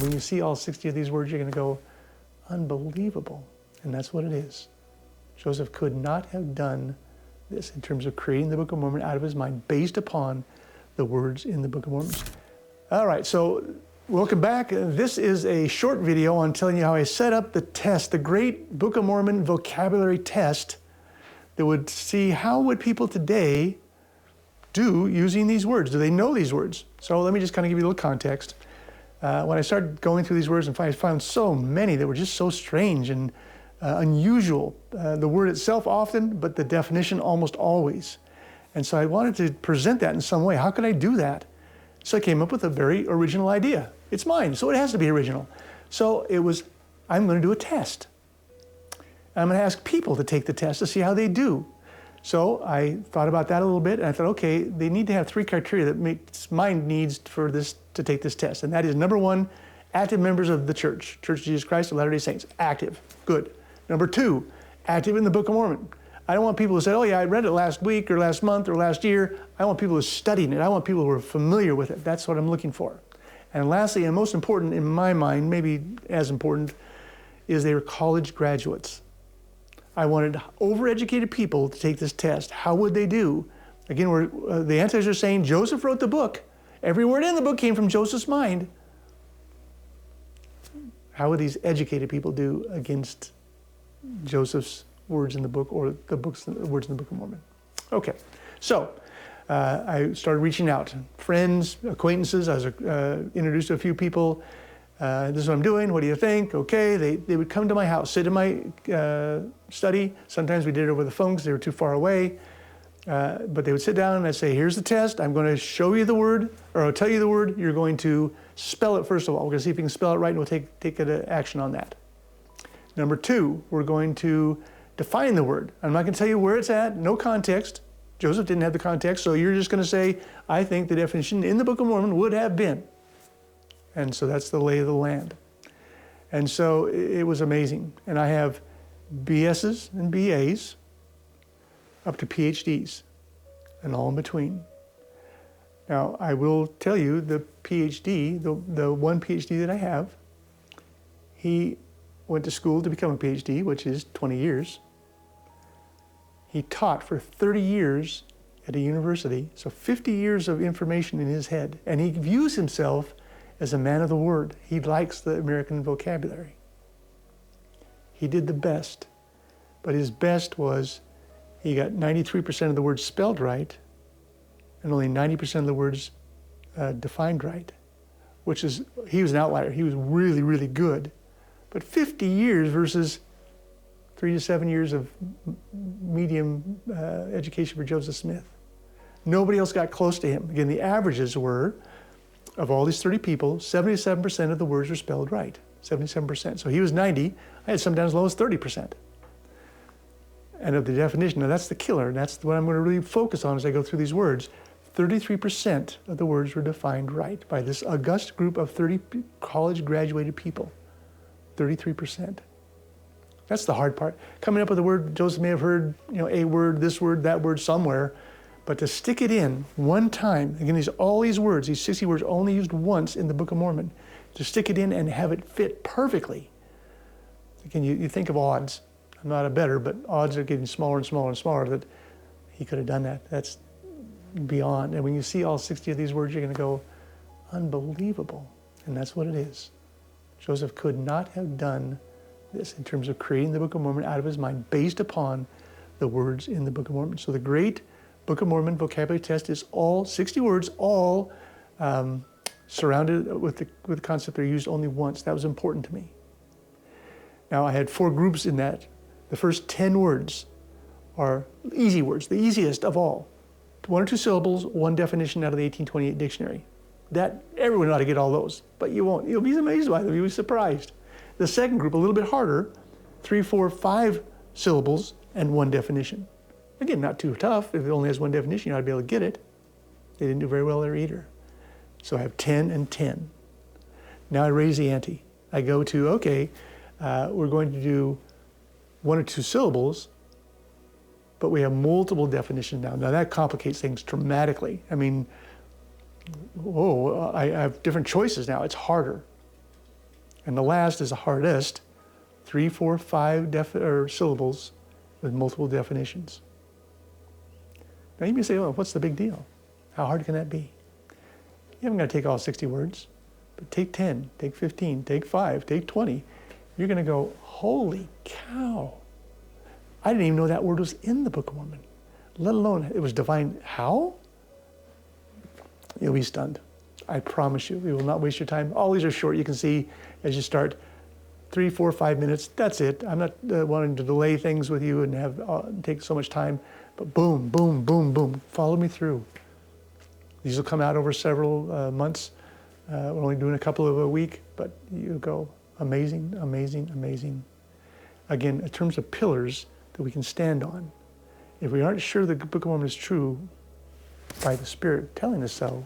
when you see all 60 of these words, you're going to go, unbelievable. And that's what it is. Joseph could not have done this in terms of creating the Book of Mormon out of his mind based upon the words in the Book of Mormon. All right, so welcome back. This is a short video on telling you how I set up the test, the great Book of Mormon vocabulary test that would see how would people today do using these words. Do they know these words? So let me just kind of give you a little context. When I started going through these words and I found so many that were just so strange and unusual. The word itself often, but the definition almost always. And so I wanted to present that in some way. How could I do that? So I came up with a very original idea. It's mine, so it has to be original. So it was, I'm going to do a test. I'm going to ask people to take the test to see how they do. So I thought about that a little bit, and I thought, okay, they need to have 3 criteria that mind needs for this to take this test. And that is, number 1, active members of the Church of Jesus Christ of Latter-day Saints. Active. Good. Number 2, active in the Book of Mormon. I don't want people who say, oh yeah, I read it last week or last month or last year. I want people who are studying it. I want people who are familiar with it. That's what I'm looking for. And lastly, and most important in my mind, maybe as important, is they were college graduates. I wanted overeducated people to take this test. How would they do? Again, the answers are saying Joseph wrote the book. Every word in the book came from Joseph's mind. How would these educated people do against Joseph's words in the book or the words in the Book of Mormon? Okay, so I started reaching out. Friends, acquaintances, I was introduced to a few people. This is what I'm doing, what do you think? Okay, they would come to my house, sit in my study. Sometimes we did it over the phone because they were too far away. But they would sit down and I'd say, here's the test. I'm going to show you the word, or I'll tell you the word. You're going to spell it first of all. We're going to see if you can spell it right, and we'll take action on that. Number 2, we're going to define the word. I'm not going to tell you where it's at, no context. Joseph didn't have the context, so you're just going to say, I think the definition in the Book of Mormon would have been. And so that's the lay of the land. And so it was amazing. And I have BSs and BAs up to PhDs and all in between. Now, I will tell you the PhD, the one PhD that I have, he went to school to become a PhD, which is 20 years. He taught for 30 years at a university, so 50 years of information in his head. And he views himself as a man of the word. He likes the American vocabulary. He did the best, but his best was he got 93% of the words spelled right and only 90% of the words defined right, which is, he was an outlier. He was really, really good. But 50 years versus 3 to 7 years of medium education for Joseph Smith. Nobody else got close to him. Again, the averages were, of all these 30 people, 77% of the words were spelled right, 77%. So he was 90, I had sometimes as low as 30%. And of the definition, now that's the killer, and that's what I'm going to really focus on as I go through these words. 33% of the words were defined right by this august group of 30 college graduated people. 33%. That's the hard part. Coming up with a word, Joseph may have heard, a word, this word, that word somewhere, but to stick it in one time, again, all these words, these 60 words only used once in the Book of Mormon, to stick it in and have it fit perfectly. Again, you think of odds. I'm not a bettor, but odds are getting smaller and smaller and smaller that he could have done that. That's beyond. And when you see all 60 of these words, you're going to go, unbelievable. And that's what it is. Joseph could not have done this in terms of creating the Book of Mormon out of his mind based upon the words in the Book of Mormon. So the great Book of Mormon vocabulary test is all 60 words, all surrounded with the concept they're used only once. That was important to me. Now I had 4 groups in that. The first 10 words are easy words, the easiest of all. 1 or 2 syllables, 1 definition out of the 1828 dictionary. That, everyone ought to get all those, but you won't. You'll be amazed by them, you'll be surprised. The second group, a little bit harder, 3, 4, 5 syllables and 1 definition. Again, not too tough. If it only has 1 definition, you ought to be able to get it. They didn't do very well there either. So I have 10 and 10. Now I raise the ante. I go to, okay, we're going to do 1 or 2 syllables, but we have multiple definitions now. Now that complicates things dramatically. I mean, I have different choices now. It's harder. And the last is the hardest, 3, 4, 5 syllables with multiple definitions. Now you may say, oh, what's the big deal? How hard can that be? You haven't got to take all 60 words, but take 10, take 15, take 5, take 20. You're going to go, holy cow. I didn't even know that word was in the Book of Mormon, let alone it was defined how? You'll be stunned. I promise you, we will not waste your time. All these are short. You can see as you start 3, 4, 5 minutes. That's it. I'm not wanting to delay things with you and have take so much time. But boom, boom, boom, boom. Follow me through. These will come out over several months. We're only doing a couple of a week, but you go amazing, amazing, amazing. Again, in terms of pillars that we can stand on. If we aren't sure the Book of Mormon is true by the Spirit telling us so,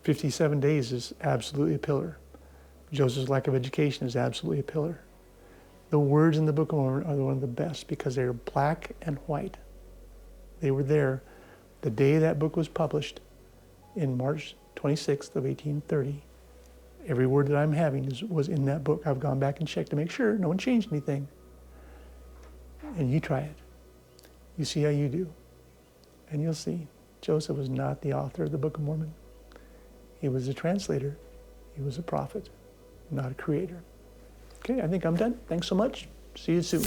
57 days is absolutely a pillar. Joseph's lack of education is absolutely a pillar. The words in the Book of Mormon are one of the best because they are black and white. They were there the day that book was published in March 26th of 1830. Every word that I'm having was in that book. I've gone back and checked to make sure no one changed anything. And you try it. You see how you do. And you'll see Joseph was not the author of the Book of Mormon. He was a translator. He was a prophet, not a creator. Okay, I think I'm done. Thanks so much. See you soon.